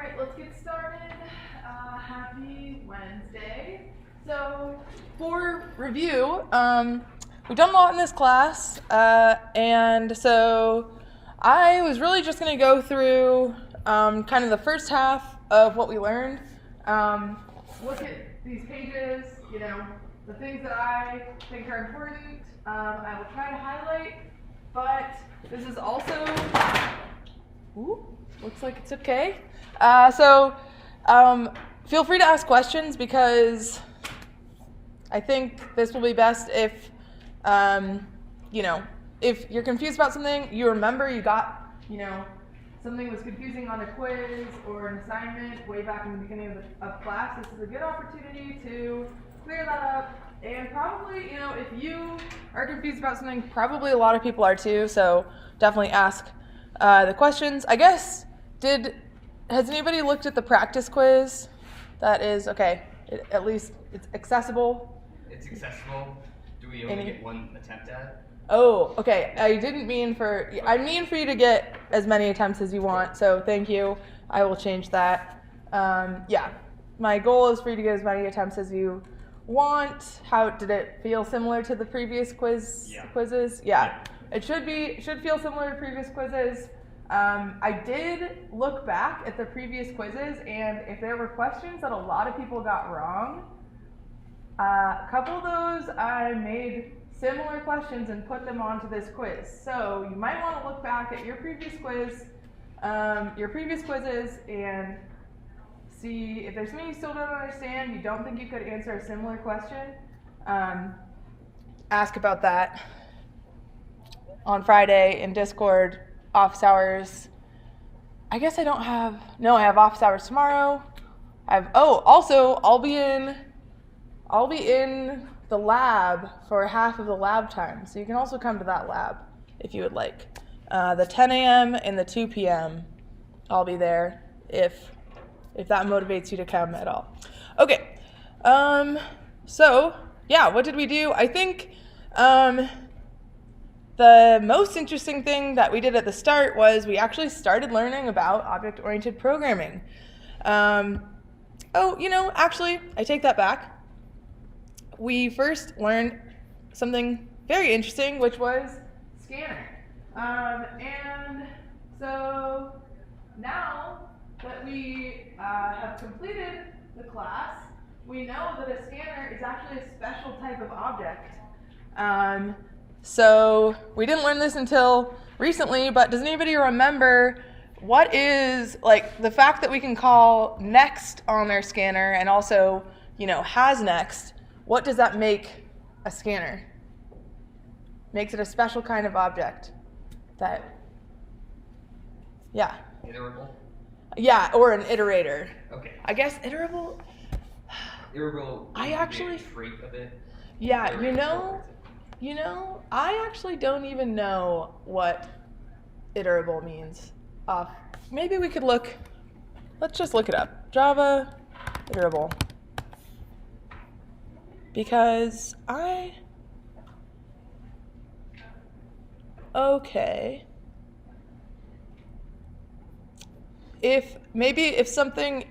right, let's get started. Happy Wednesday. So, for review, we've done a lot in this class, and so I was really just going to go through kind of the first half of what we learned. Look at these pages, the things that I think are important. I will try to highlight, but this is also, looks like it's okay. Feel free to ask questions because I think this will be best if, if you're confused about something, you remember you got, something was confusing on a quiz or an assignment way back in the beginning of class. This is a good opportunity to clear that up. And probably, if you are confused about something, probably a lot of people are too, so definitely ask the questions. I guess, has anybody looked at the practice quiz? That is, okay, at least it's accessible. It's accessible. Do we only get one attempt at it? Oh, okay. I mean for you to get as many attempts as you want, so thank you. I will change that. My goal is for you to get as many attempts as you want. How did it feel similar to the previous quizzes? Yeah. It should feel similar to previous quizzes. I did look back at the previous quizzes, and if there were questions that a lot of people got wrong, a couple of those I made similar questions and put them onto this quiz. So you might want to look back at your previous quizzes, and see if there's something you still don't understand, you don't think you could answer a similar question, ask about that on Friday in Discord, office hours. I guess I have office hours tomorrow. Also, I'll be in the lab for half of the lab time, so you can also come to that lab if you would like. The 10 a.m. and the 2 p.m. I'll be there if that motivates you to come at all. Okay, what did we do? I think the most interesting thing that we did at the start was we actually started learning about object-oriented programming. Actually, I take that back. We first learned something very interesting, which was scanner. And so now that we have completed the class, we know that a scanner is actually a special type of object. So we didn't learn this until recently, but does anybody remember what is, the fact that we can call next on their scanner and also, has next, what does that make a scanner? Makes it a special kind of object Iterable? Yeah, or an iterator. Okay. I guess iterable. Iterable. I actually. Trait of it. Yeah, I actually don't even know what iterable means. Maybe we could look. Let's just look it up. Java iterable. Because okay. If something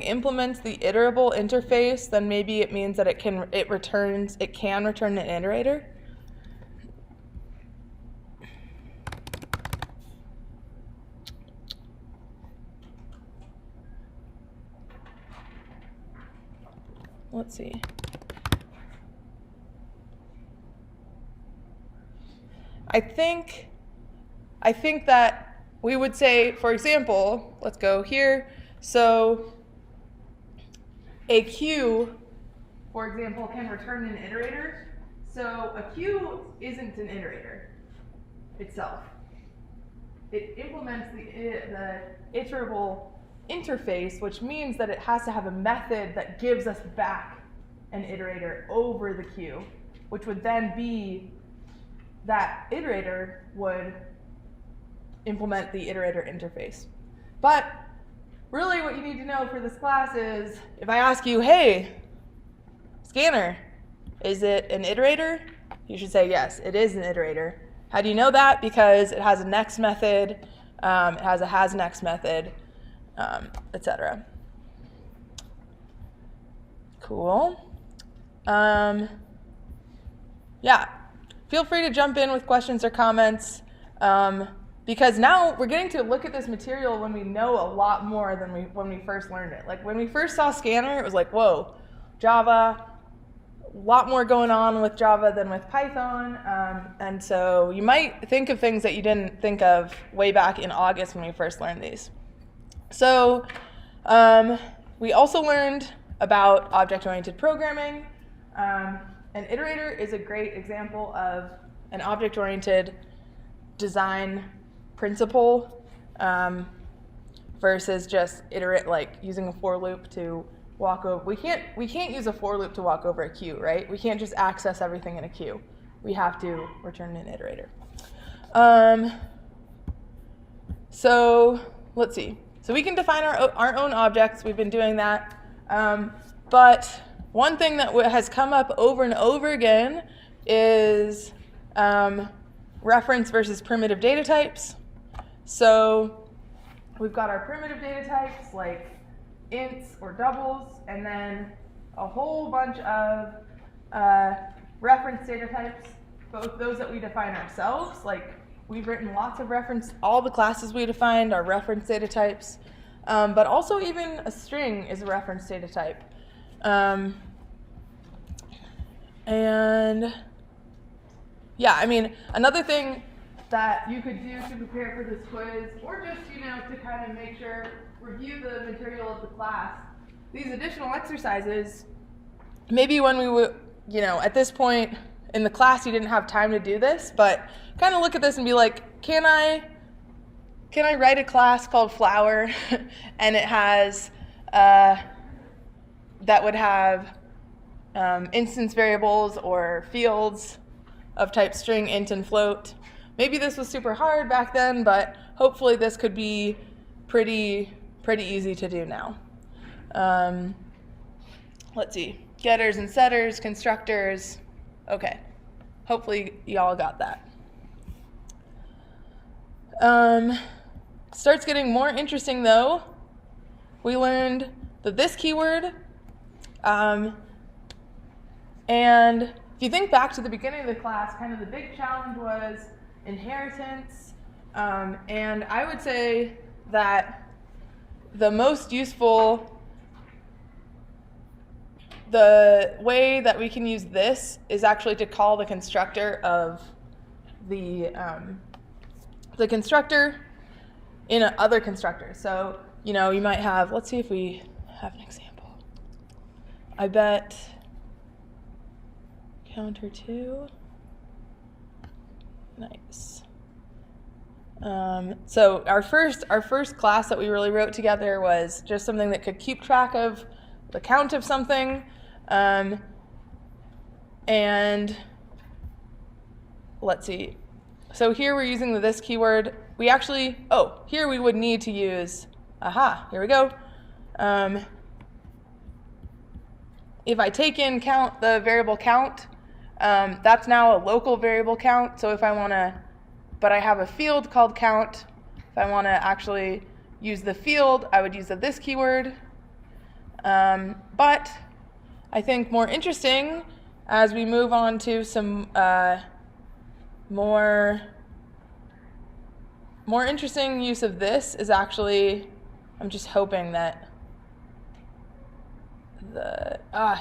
implements the iterable interface, then maybe it means that it can return an iterator. Let's see. I think that we would say, for example, let's go here. So a queue, for example, can return an iterator. So a queue isn't an iterator itself. It implements the iterable interface, which means that it has to have a method that gives us back an iterator over the queue, which would then be that iterator would implement the iterator interface. But really what you need to know for this class is, if I ask you, hey, scanner, is it an iterator? You should say, yes, it is an iterator. How do you know that? Because it has a next method It has a has-next method, etc. Cool. Yeah, feel free to jump in with questions or comments, because now we're getting to look at this material when we know a lot more than when we first learned it. Like when we first saw Scanner, it was like, whoa, Java, a lot more going on with Java than with Python, and so you might think of things that you didn't think of way back in August when we first learned these. So we also learned about object-oriented programming. An iterator is a great example of an object-oriented design principle versus just like using a for loop to walk over. We can't use a for loop to walk over a queue, right? We can't just access everything in a queue. We have to return an iterator. So let's see. So we can define our own objects. We've been doing that. But one thing that has come up over and over again is reference versus primitive data types. So we've got our primitive data types like ints or doubles, and then a whole bunch of reference data types, both those that we define ourselves, like we've written lots of reference, all the classes we defined are reference data types, but also even a string is a reference data type. And yeah, I mean, another thing that you could do to prepare for this quiz, or just, to kind of make sure, review the material of the class, these additional exercises, maybe when we would, at this point in the class you didn't have time to do this, but kind of look at this and be like, can I write a class called flower and it has, that would have instance variables or fields of type string, int, and float. Maybe this was super hard back then, but hopefully this could be pretty easy to do now. Let's see, getters and setters, constructors. Okay, hopefully y'all got that. Starts getting more interesting though. We learned the this keyword, and if you think back to the beginning of the class, kind of the big challenge was inheritance, and I would say that the most useful, the way that we can use this is actually to call the constructor of the constructor in other constructors. So, you might have, let's see if we have an example. I bet counter 2. Nice. So our first class that we really wrote together was just something that could keep track of the count of something, and let's see. So here we're using the this keyword. We actually, here we would need to use, here we go. If I take in count, the variable count, that's now a local variable count. So if I want to, but I have a field called count. If I want to actually use the field, I would use the this keyword. But I think more interesting, as we move on to some more interesting use of this, is actually, I'm just hoping that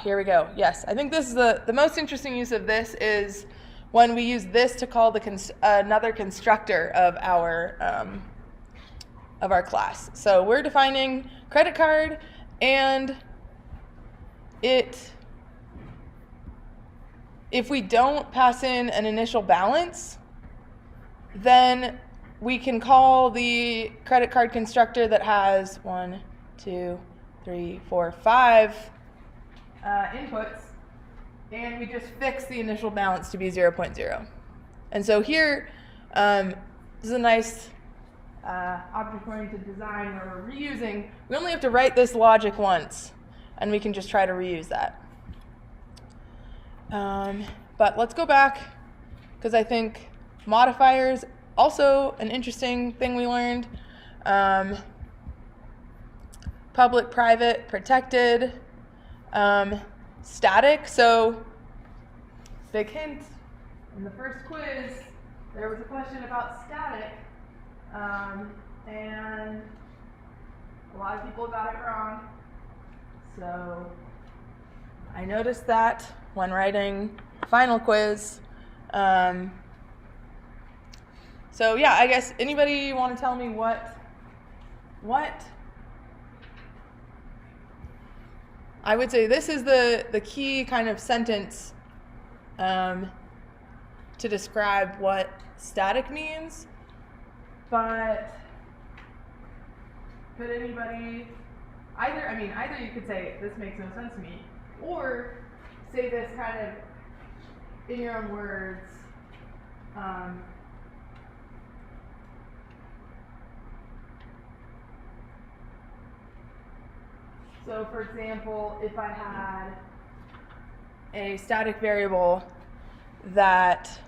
here we go. Yes, I think this is the most interesting use of this is when we use this to call the another constructor of our class. So we're defining credit card, and if we don't pass in an initial balance, then we can call the credit card constructor that has 1, 2, 3, 4, 5 inputs, and we just fix the initial balance to be 0.0. And so here, this is a nice object-oriented design where we're reusing. We only have to write this logic once, and we can just try to reuse that. But let's go back, because I think modifiers also an interesting thing we learned. Public, private, protected, static. So, big hint, in the first quiz, there was a question about static, and a lot of people got it wrong. So, I noticed that when writing the final quiz. So yeah, I guess anybody want to tell me what I would say this is the key kind of sentence to describe what static means, but could anybody either you could say this makes no sense to me, or say this kind of in your own words. So for example, if I had a static variable that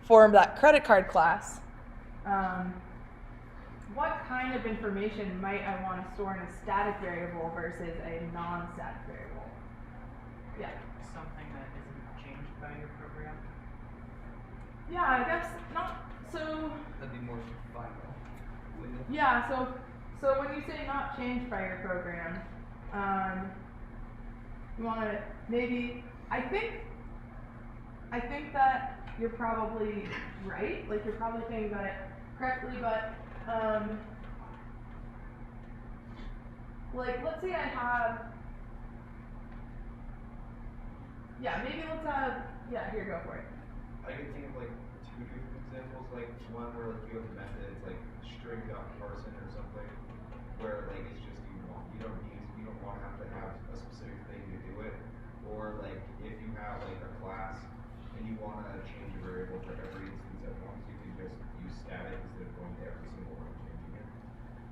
formed that credit card class, what kind of information might I want to store in a static variable versus a non-static variable? Yeah. Something that isn't changed by your program? Yeah, I guess not. So That'd be more final, wouldn't it? yeah, so when you say not changed by your program, you want to maybe, I think that you're probably right, like you're probably thinking about it correctly, but like let's say I have, here, go for it. I can think of like two different examples, like one where like you have a method, it's like string.parson or something, where like it's just you don't want to have a specific thing to do it, or like if you have like a class and you want to change a variable for every instance at once, you can just use static instead of going to every single one and changing it.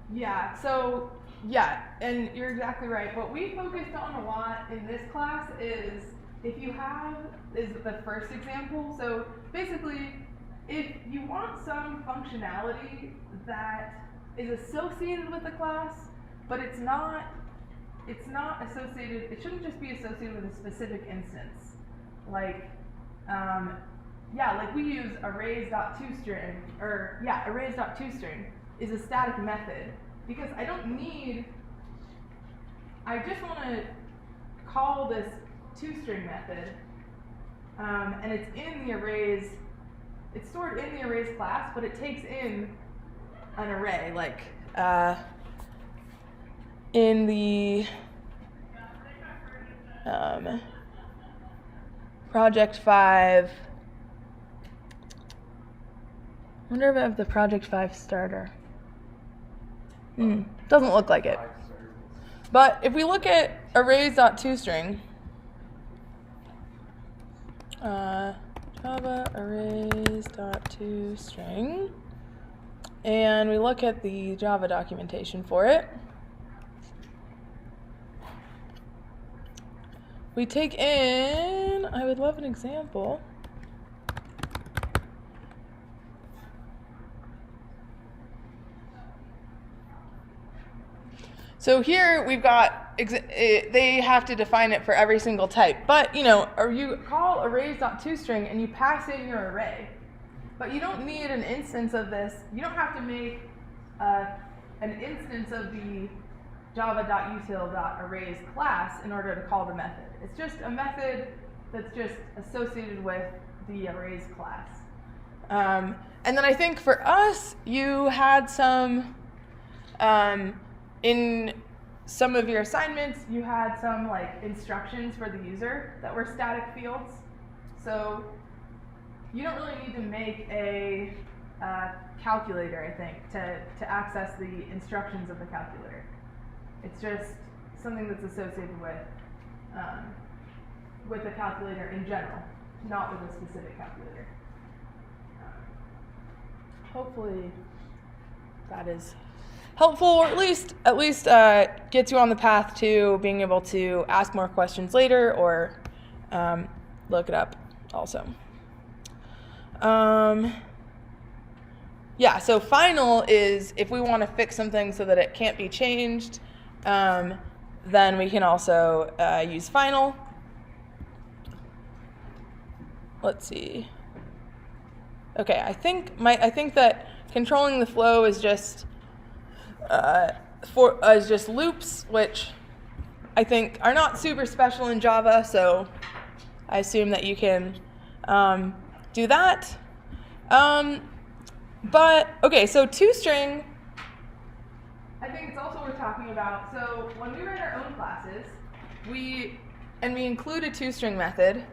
Yeah, so yeah, and you're exactly right. What we focused on a lot in this class is the first example. So basically, if you want some functionality that is associated with the class, but it's not associated, it shouldn't just be associated with a specific instance. Like, like we use arrays.toString, arrays.toString is a static method because I just want to call this toString method, and it's in the arrays, it's stored in the arrays class, but it takes in an array, like in the Project 5, I wonder if I have the Project 5 starter. Doesn't look like it. But if we look at arrays.toString, Java arrays.toString, and we look at the Java documentation for it, we take in, I would love an example. So here we've got, they have to define it for every single type. But, or you call arrays.toString and you pass in your array. But you don't need an instance of this. You don't have to make an instance of the java.util.arrays class in order to call the method. It's just a method that's just associated with the arrays class. And then I think for us, you had some, in some of your assignments, you had some like instructions for the user that were static fields. So you don't really need to make a calculator, I think, to access the instructions of the calculator. It's just something that's associated with the calculator in general, not with a specific calculator. Hopefully that is helpful, or at least gets you on the path to being able to ask more questions later, or look it up also. yeah, so final is if we want to fix something so that it can't be changed, then we can also use final. Let's see. Okay, I think that controlling the flow is just loops, which I think are not super special in Java, so I assume that you can do that. But okay, so toString, I think it's also worth talking about. So when we write our own classes, we include a toString method.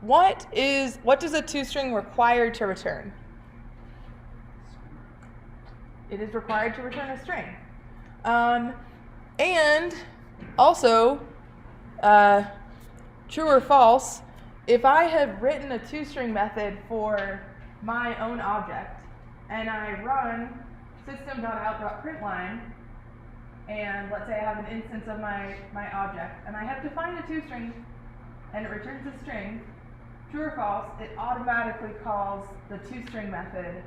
What does a toString require to return? It is required to return a string. And also, true or false, if I have written a toString method for my own object and I run system.out.println, and let's say I have an instance of my object and I have defined a toString and it returns a string, true or false, it automatically calls the toString method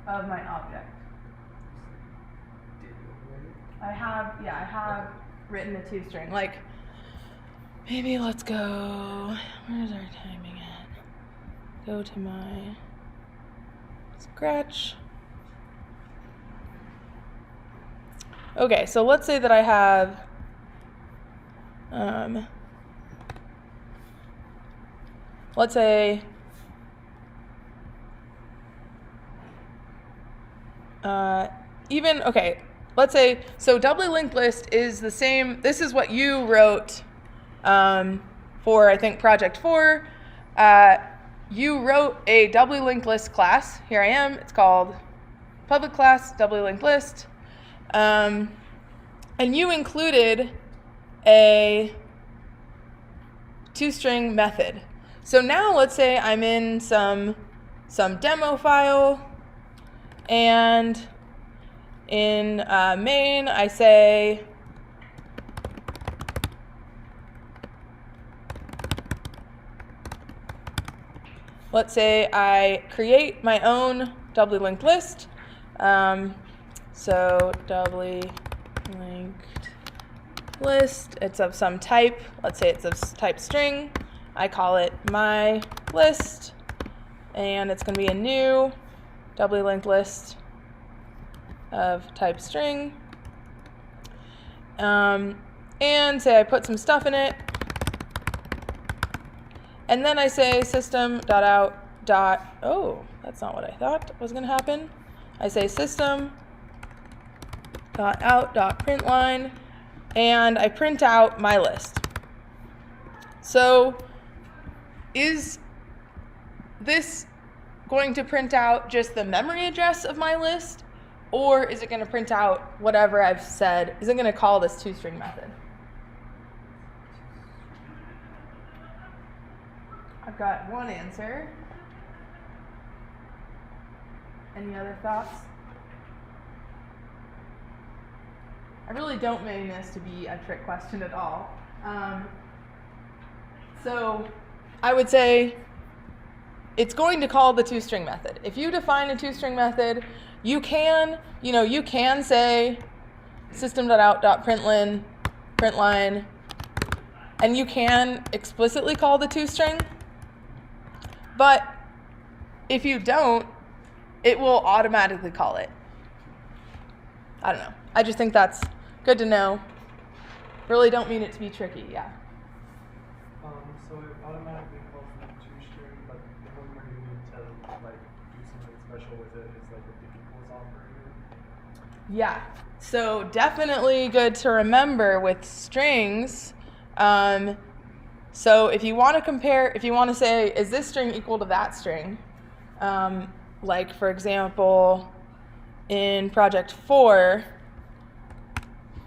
of my object. I have written a toString. Like, maybe let's go, where's our timing at? Go to my Scratch. Okay, so let's say that I have, let's say, let's say, so doubly linked list is the same, this is what you wrote for, I think, project 4. You wrote a doubly linked list class. Here I am, it's called public class, doubly linked list. And you included a toString method. So now let's say I'm in some demo file, and in main I say let's say I create my own doubly linked list. So doubly linked list, it's of some type. Let's say it's of type string. I call it my list, and it's going to be a new doubly linked list of type string. And say I put some stuff in it, and then I say system.out. Oh, that's not what I thought was going to happen. I say system.out.println, and I print out my list. So is this going to print out just the memory address of my list, or is it going to print out whatever I've said? Is it going to call this toString method? I've got one answer. Any other thoughts? I really don't mean this to be a trick question at all. So I would say it's going to call the toString method. If you define a toString method, you can say system.out.println, println, and you can explicitly call the toString. But if you don't, it will automatically call it. I don't know. I just think that's good to know. Really don't mean it to be tricky, yeah. So it automatically calls the toString, but the one where you need to like do something special with it is like with the equals operator. Yeah. So definitely good to remember with strings. So if you want to compare, if you want to say, is this string equal to that string? Like, for example, in project 4,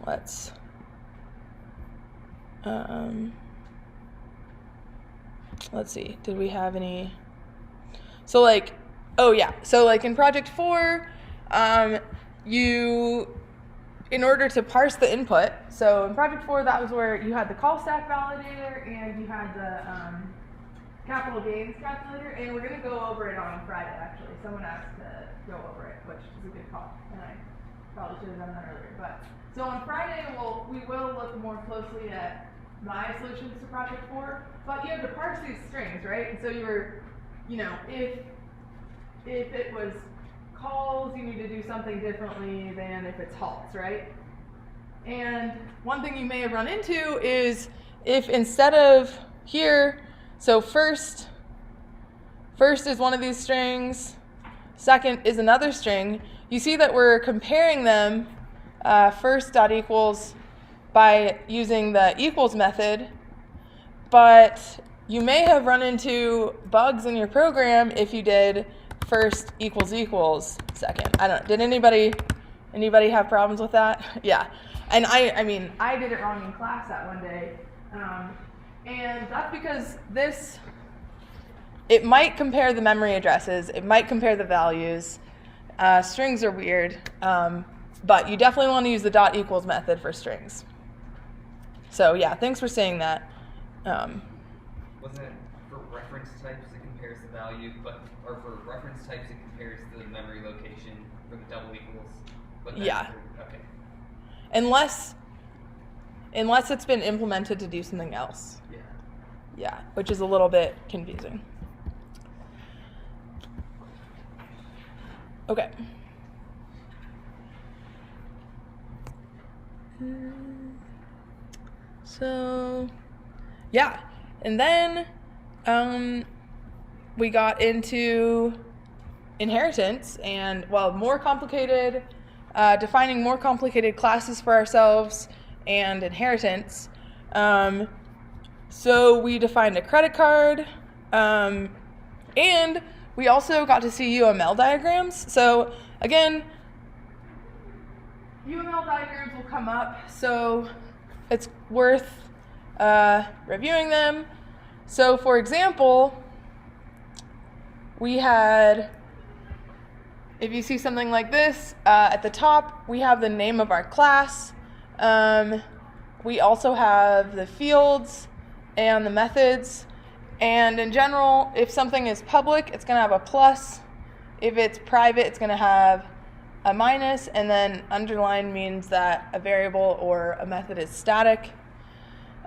let's see, did we have any? So like, oh yeah, so like in project 4, in order to parse the input, so in project 4, that was where you had the call stack validator and you had capital gains calculator, and we're going to go over it on Friday, actually. Someone asked to go over it, which is a good call, and I probably should have done that earlier. But so on Friday, we will look more closely at my solutions to project 4, but you have to parse these strings, right? And so if it was calls, you need to do something differently than if it's halts, right? And one thing you may have run into is if instead of here, so first is one of these strings, second is another string, you see that we're comparing them first dot equals by using the equals method, but you may have run into bugs in your program if you did first equals equals second. I don't know. Did anybody have problems with that? Yeah. And I mean, I did it wrong in class that one day. And that's because it might compare the memory addresses, it might compare the values. Strings are weird, but you definitely want to use the dot equals method for strings. So yeah, thanks for saying that. Wasn't it for reference types it compares the value, or for reference types it compares the memory location for the double equals? But yeah. Okay. Unless it's been implemented to do something else. Yeah. Yeah, which is a little bit confusing. Okay. So, yeah. And then we got into inheritance and, more complicated, defining more complicated classes for ourselves and inheritance. So we defined a credit card, and we also got to see UML diagrams. So again, UML diagrams will come up, so it's worth reviewing them. So for example, we had, if you see something like this, at the top we have the name of our class. We also have the fields and the methods. And in general, if something is public, it's going to have a plus. If it's private, it's going to have a minus. And then underline means that a variable or a method is static.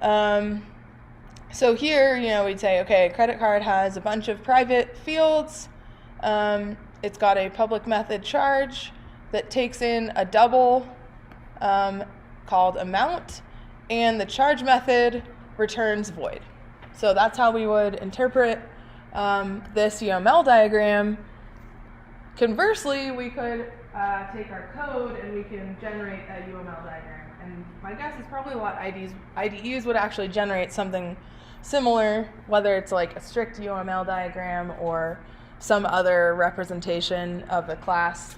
So here, we'd say, okay, a credit card has a bunch of private fields. It's got a public method charge that takes in a double called amount, and the charge method returns void. So that's how we would interpret this UML diagram. Conversely, we could take our code and we can generate a UML diagram. And my guess is probably a lot of IDEs would actually generate something similar, whether it's like a strict UML diagram or some other representation of the class.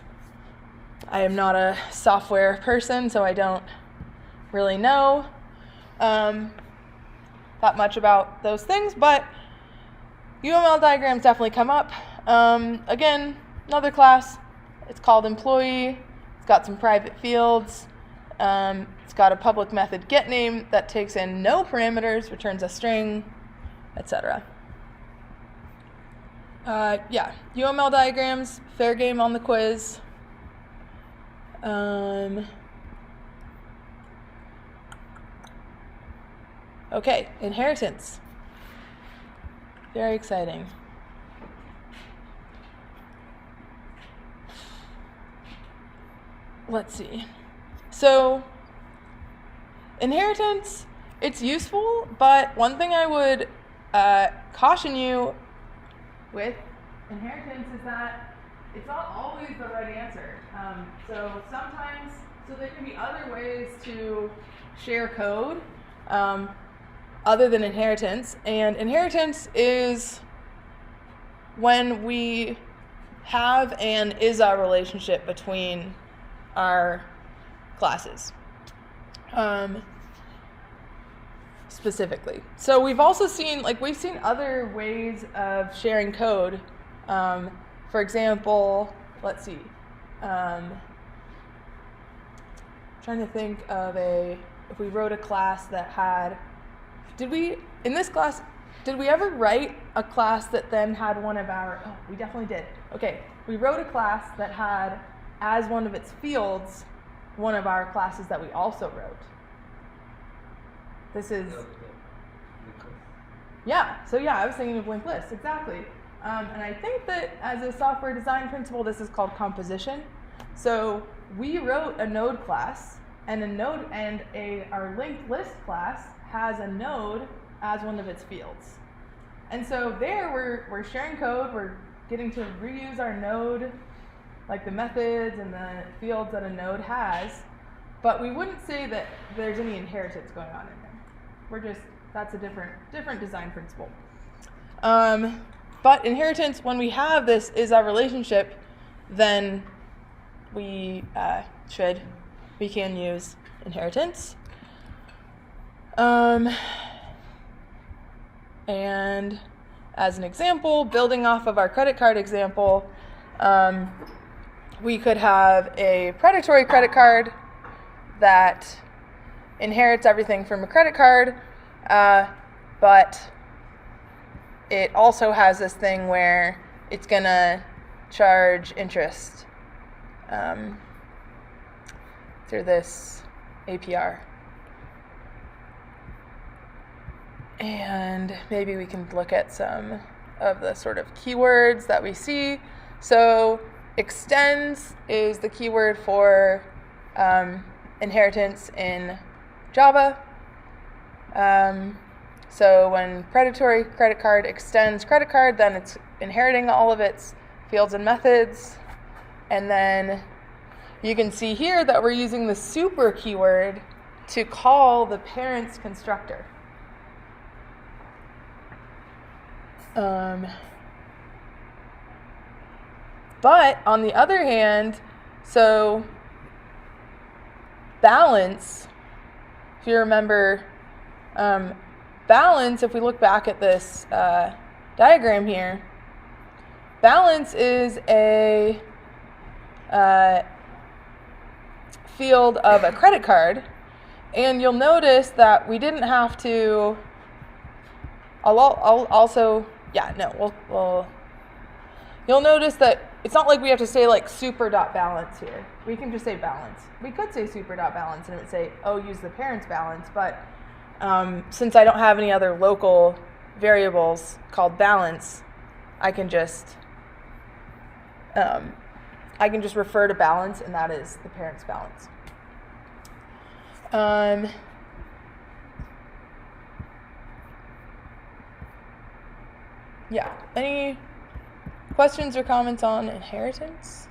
I am not a software person, so I don't really know that much about those things, but UML diagrams definitely come up. Again, another class, it's called employee. It's got some private fields. It's got a public method getName that takes in no parameters, returns a string, etc. Yeah, UML diagrams, fair game on the quiz. Okay, inheritance. Very exciting. Let's see. So, inheritance, it's useful, but one thing I would caution you with inheritance is that it's not always the right answer. So there can be other ways to share code other than inheritance. And inheritance is when we have an is-a relationship between our classes, specifically. So we've also seen, we've seen other ways of sharing code. For example, let's see. Trying to think of if we wrote a class that had, in this class, did we ever write a class that then had one of our, oh, we definitely did. Okay, we wrote a class that had, as one of its fields, one of our classes that we also wrote. This is, yeah, so yeah, I was thinking of linked lists, exactly. And I think that as a software design principle, this is called composition. So we wrote a node class, and our linked list class has a node as one of its fields. And so there we're sharing code, we're getting to reuse our node, like the methods and the fields that a node has, but we wouldn't say that there's any inheritance going on in there. We're just, that's a different design principle. But inheritance, when we have this is our relationship, then we can use inheritance. And as an example, building off of our credit card example, we could have a predatory credit card that inherits everything from a credit card, but it also has this thing where it's going to charge interest through this APR. And maybe we can look at some of the sort of keywords that we see. So extends is the keyword for inheritance in Java. So when predatory credit card extends credit card, then it's inheriting all of its fields and methods. And then you can see here that we're using the super keyword to call the parent's constructor. But on the other hand, so balance, if you remember, balance, if we look back at this diagram here, balance is a field of a credit card, and you'll notice that we didn't have to, you'll notice that it's not like we have to say like super.balance here. We can just say balance. We could say super.balance and it would say, oh, use the parent's balance, but since I don't have any other local variables called balance, I can just refer to balance, and that is the parent's balance. Yeah, any questions or comments on inheritance?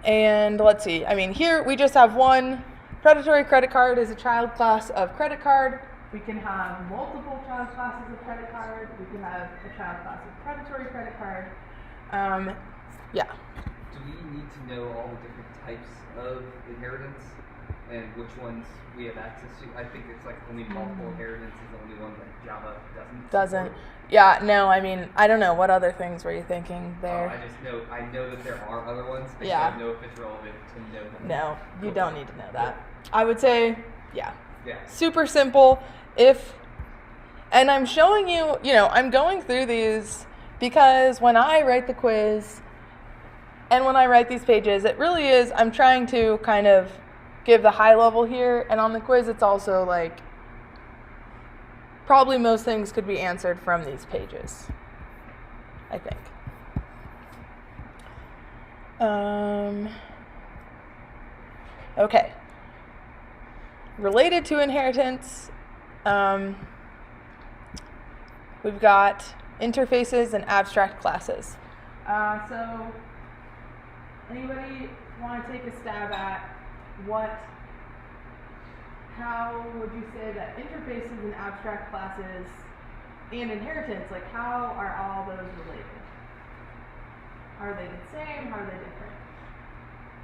And let's see, I mean, here we just have one. Predatory credit card is a child class of credit card. We can have multiple child classes of credit card. We can have a child class of predatory credit card. Yeah. Do we need to know all the different types of inheritance and which ones we have access to? I think it's like only multiple inheritance is the only one that Java doesn't. Support. Yeah, no, I mean, I don't know. What other things were you thinking there? I know that there are other ones. I don't know if it's relevant to know them. No, you don't need to know that. I would say, yeah. Super simple. And I'm showing you, I'm going through these because when I write the quiz and when I write these pages, it really is, I'm trying to kind of give the high level here, and on the quiz it's also like, probably most things could be answered from these pages, I think. Okay. Related to inheritance, we've got interfaces and abstract classes. So anybody want to take a stab at how would you say that interfaces and abstract classes and inheritance, like how are all those related? Are they the same? How are they different?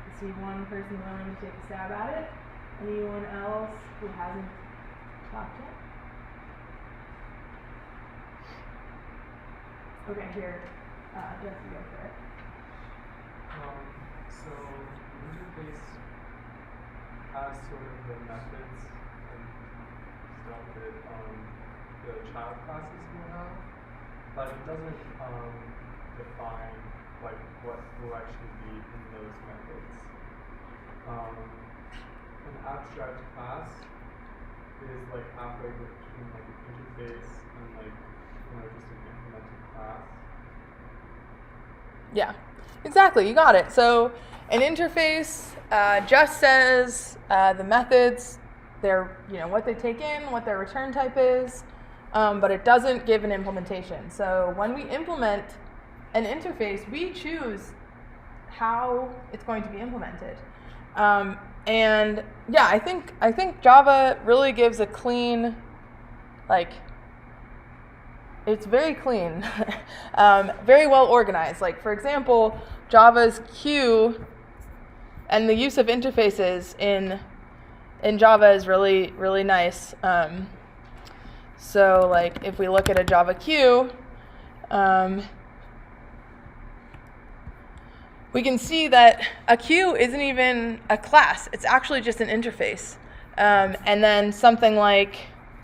I see one person willing to take a stab at it. Anyone else who hasn't talked yet? Okay, here, Jesse, go for it. So interface has sort of the methods and stuff that the child classes you have, but it doesn't define like what will actually be in those methods. An abstract class is like halfway between like an interface and like just an implemented class. Yeah, exactly. You got it. So an interface just says the methods, their what they take in, what their return type is, but it doesn't give an implementation. So when we implement an interface, we choose how it's going to be implemented. And yeah, I think Java really gives a clean, like, it's very clean, very well organized. Like, for example, Java's queue and the use of interfaces in Java is really, really nice. So like if we look at a Java queue, we can see that a queue isn't even a class. It's actually just an interface. And then something like,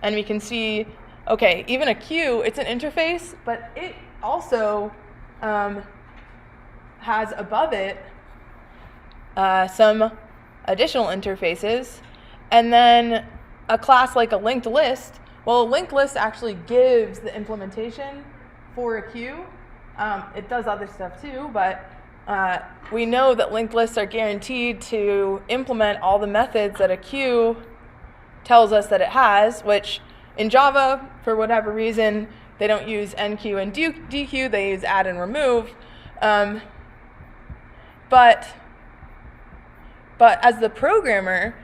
and we can see, okay, even a queue, it's an interface, but it also has above it some additional interfaces. And then a class like a linked list, well, a linked list actually gives the implementation for a queue. It does other stuff too, but we know that linked lists are guaranteed to implement all the methods that a queue tells us that it has, which in Java, for whatever reason, they don't use enqueue and dequeue, they use add and remove. But as the programmer,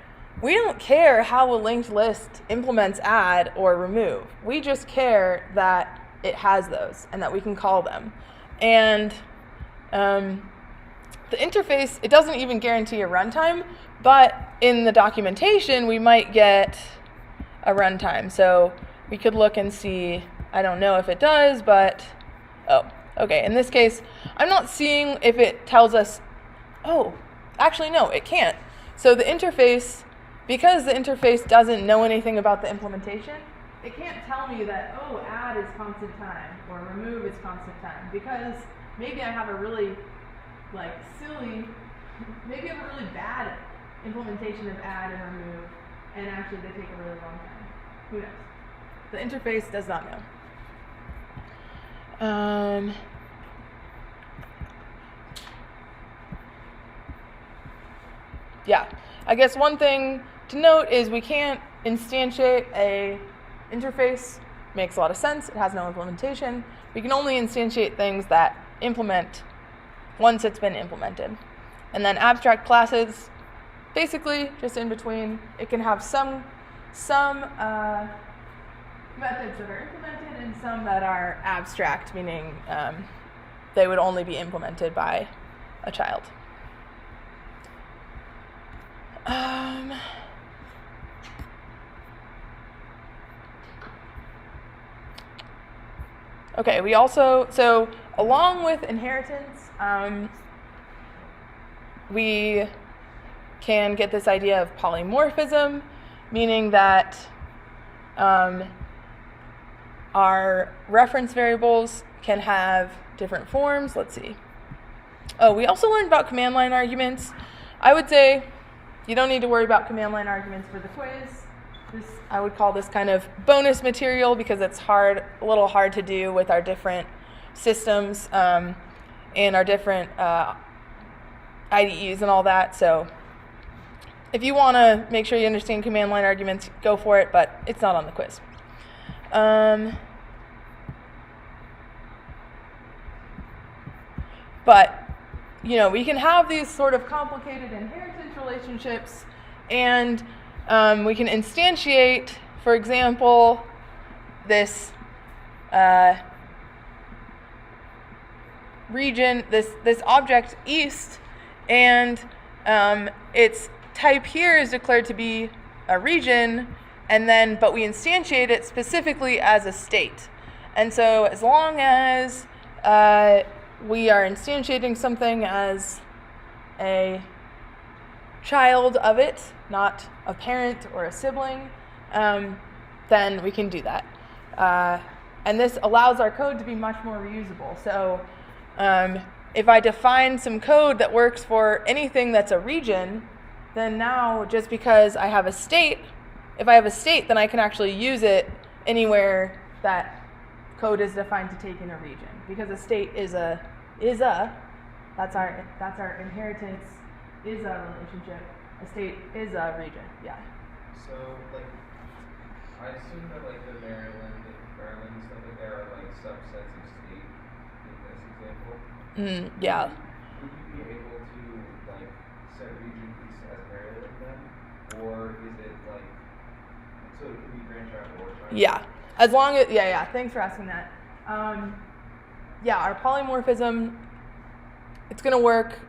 we don't care how a linked list implements add or remove. We just care that it has those and that we can call them. And the interface, it doesn't even guarantee a runtime, but in the documentation, we might get a runtime. So we could look and see, I don't know if it does, but, oh, okay. In this case, I'm not seeing if it tells us, oh, actually, no, it can't. So the interface, because the interface doesn't know anything about the implementation, it can't tell me that, oh, add is constant time or remove is constant time, because maybe I have a really maybe I have a really bad implementation of add and remove, and actually they take a really long time. Who knows? The interface does not know. Yeah, I guess one thing to note is we can't instantiate a interface. Makes a lot of sense. It has no implementation. We can only instantiate things that implement once it's been implemented. And then abstract classes, basically just in between. It can have some methods that are implemented and some that are abstract, meaning they would only be implemented by a child. Okay, we also, so along with inheritance, we can get this idea of polymorphism, meaning that our reference variables can have different forms. Let's see. Oh, we also learned about command line arguments. I would say you don't need to worry about command line arguments for the quiz. I would call this kind of bonus material because it's a little hard to do with our different systems and our different IDEs and all that. So if you want to make sure you understand command line arguments, go for it, but it's not on the quiz. But, we can have these sort of complicated inheritance relationships, and we can instantiate, for example, this region, this object east, and its type here is declared to be a region, but we instantiate it specifically as a state. And so as long as we are instantiating something as a child of it, not a parent or a sibling, then we can do that. And this allows our code to be much more reusable. So if I define some code that works for anything that's a region, then now just because I have a state, if I have a state, then I can actually use it anywhere that code is defined to take in a region. Because a state is a that's our inheritance is a relationship. A state is a region. Yeah. So, like, I assume that, like, the Maryland and stuff like that are, like, subsets of state in this example. Yeah. Would you be able to, like, set region piece as Maryland then? Or is it, like, so it can be grandchild or child? Yeah. As long as, yeah. Thanks for asking that. Yeah, our polymorphism, it's going to work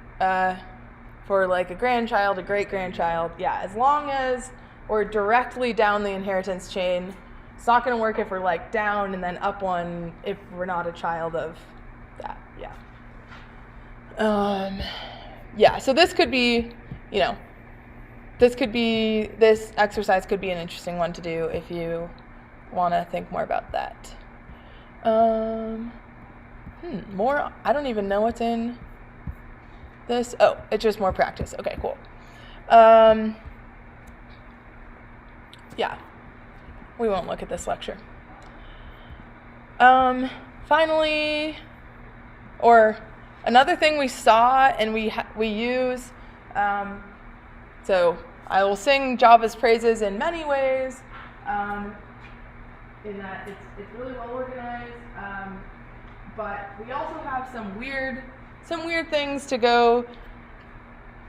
for like a grandchild, a great-grandchild. Yeah, as long as we're directly down the inheritance chain. It's not going to work if we're like down and then up one if we're not a child of that. Yeah. Yeah, so this could be, this exercise could be an interesting one to do if you want to think more about that. More, I don't even know what's in this. Oh, it's just more practice. Okay, cool. Yeah, we won't look at this lecture. Finally, or another thing we saw and we use, so I will sing Java's praises in many ways, in that it's really well organized, but we also have some weird things to go,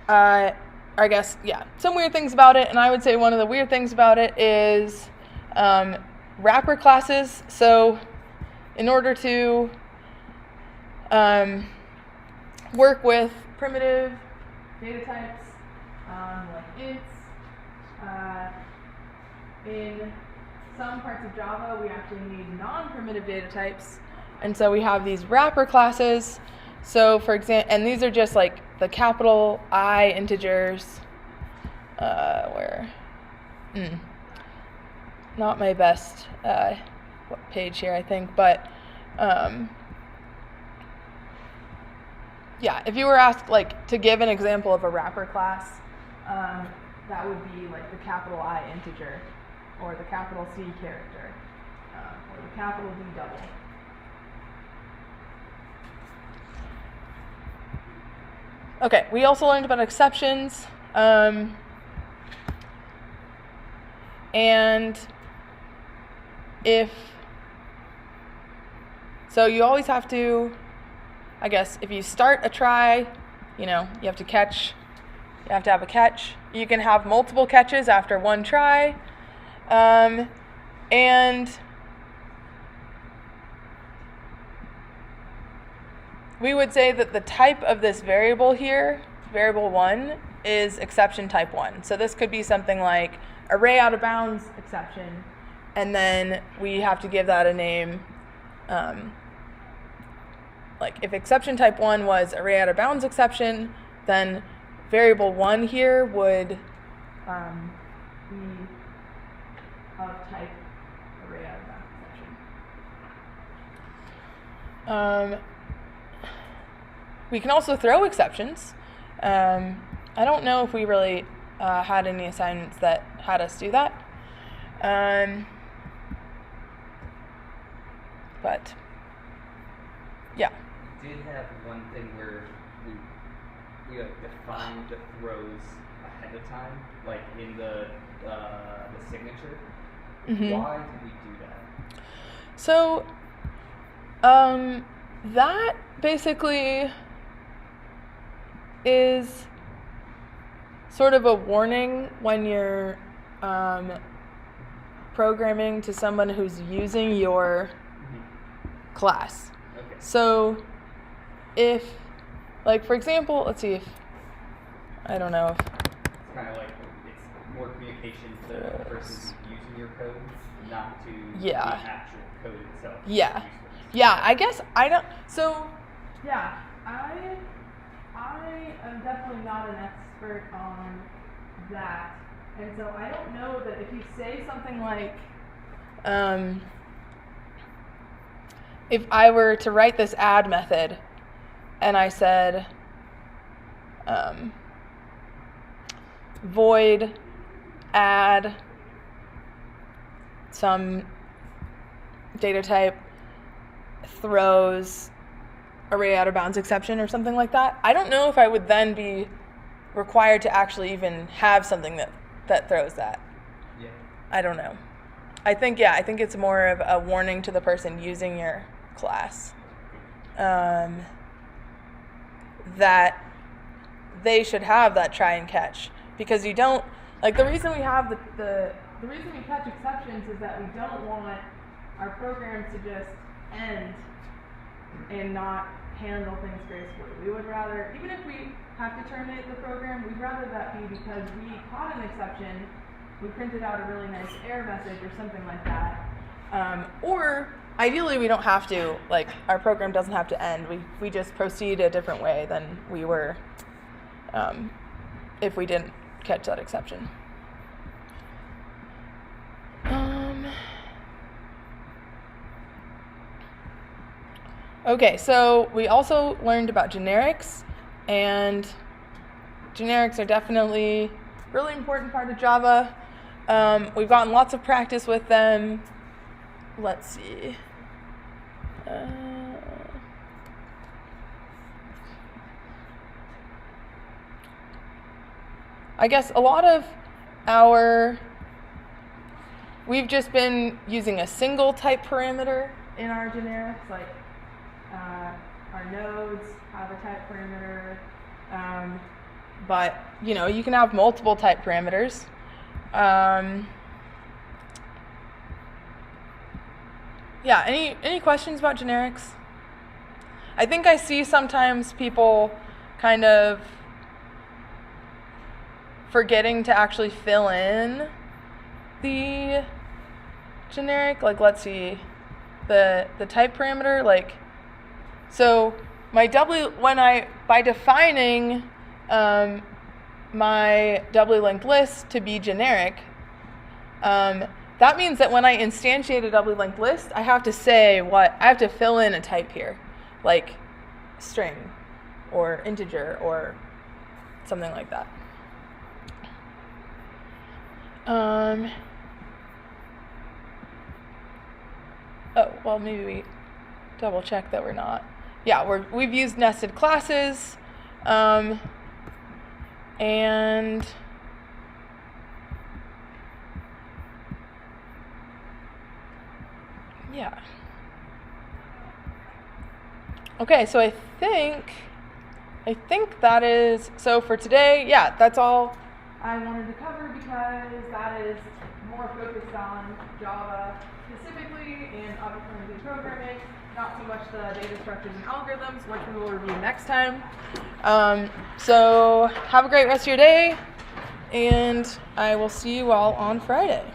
I guess, yeah, some weird things about it, and I would say one of the weird things about it is wrapper classes. So in order to work with primitive data types, like ints, in some parts of Java, we actually need non-primitive data types, and so we have these wrapper classes. So for example, and these are just like the capital I integers, not my best page here, I think, but yeah, if you were asked like to give an example of a wrapper class, that would be like the capital I integer, or the capital C character, or the capital D double. Okay, we also learned about exceptions, and so you always have to, I guess, if you start a try, you have to have a catch. You can have multiple catches after one try, and we would say that the type of this variable here, variable 1, is exception type 1. So this could be something like array out of bounds exception, and then we have to give that a name. Like if exception type 1 was array out of bounds exception, then variable 1 here would be of type array out of bounds exception. We can also throw exceptions. I don't know if we really had any assignments that had us do that. But, yeah. We did have one thing where we defined the throws ahead of time, like in the signature. Mm-hmm. Why did we do that? So, that basically is sort of a warning when you're programming to someone who's using your class. Okay. So if, like, for example, let's see if, I don't know if... It's kind of like it's more communication to the person who's using your code, not to the actual code itself. Yeah. Yeah, I guess I don't... So, yeah, I am definitely not an expert on that. And so I don't know that if you say something like, if I were to write this add method and I said void add some data type throws array out of bounds exception or something like that, I don't know if I would then be required to actually even have something that throws that. Yeah. I don't know. I think it's more of a warning to the person using your class that they should have that try and catch, because you don't, like, the reason we have the reason we catch exceptions is that we don't want our programs to just end and not handle things gracefully. We would rather, even if we have to terminate the program, we'd rather that be because we caught an exception, we printed out a really nice error message or something like that. Or ideally we don't have to, like, our program doesn't have to end. We just proceed a different way than we were if we didn't catch that exception. Okay, so we also learned about generics, and generics are definitely a really important part of Java. We've gotten lots of practice with them. Let's see. I guess a lot of we've just been using a single type parameter in our generics, like our nodes have a type parameter, but you can have multiple type parameters. Yeah, any questions about generics? I think I see sometimes people kind of forgetting to actually fill in the generic, like, let's see, the type parameter, like, so by defining my doubly linked list to be generic, that means that when I instantiate a doubly linked list, I have to fill in a type here, like string or integer or something like that. Maybe we double check that we're not. Yeah, we've used nested classes, and yeah. Okay, so I think that is, so for today, yeah, that's all I wanted to cover, because that is more focused on Java specifically and object-oriented programming, not so much the data structures and algorithms, which we will review next time. So have a great rest of your day, and I will see you all on Friday.